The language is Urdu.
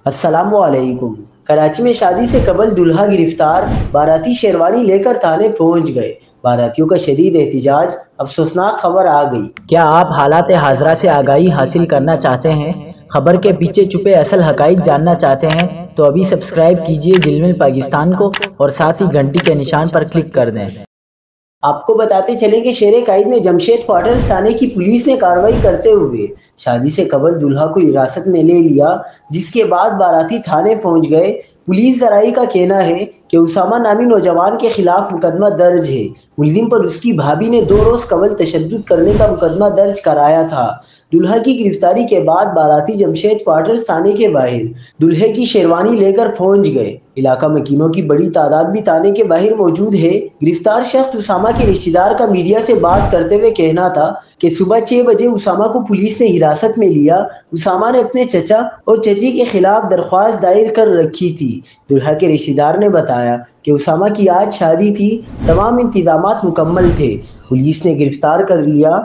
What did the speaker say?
السلام علیکم۔ کراچی میں شادی سے قبل دلہا گرفتار، باراتی شیروانی لے کر تھانے پہنچ گئے۔ باراتیوں کا شدید احتجاج، افسوسناک خبر آ گئی۔ کیا آپ حالات حاضرہ سے آگاہی حاصل کرنا چاہتے ہیں؟ خبر کے پیچھے چھپے اصل حقائق جاننا چاہتے ہیں تو ابھی سبسکرائب کیجئے جلمل پاکستان کو اور ساتھ ہی گھنٹی کے نشان پر کلک کر دیں۔ آپ کو بتاتے چلیں کہ شیر قائد میں جمشید کوارٹرز تھانے کی پولیس نے کارروائی کرتے ہوئے شادی سے قبل دلہا کو حراست میں لے لیا، جس کے بعد باراتی تھانے پہنچ گئے۔ پولیس ذرائع کا کہنا ہے کہ اسامہ نامی نوجوان کے خلاف مقدمہ درج ہے۔ ملزم پر اس کی بھابی نے 2 روز قبل تشدد کرنے کا مقدمہ درج کرایا تھا۔ دلہا کی گرفتاری کے بعد باراتی جمشید کوارٹرز تھانے کے باہر دلہے کی شیروانی لے کر پہنچ گئے۔ علاقہ مکینوں کی بڑی تعداد بھی تھانے کے باہر موجود ہے۔ گرفتار شخص اسامہ کے رشتہ دار کا میڈیا سے بات کرتے ہوئے کہنا تھا کہ صبح 6 بجے اسامہ کو پولیس نے حراست میں لیا۔ اسامہ نے اپنے چچا اور چچی کے خلاف درخواست دائر کر رکھی تھی۔ دلہا کے رشتہ دار نے بتایا کہ اسامہ کی آج شادی تھی، تمام انتظامات مکمل تھے۔ پولیس نے گرفتار کر لیا۔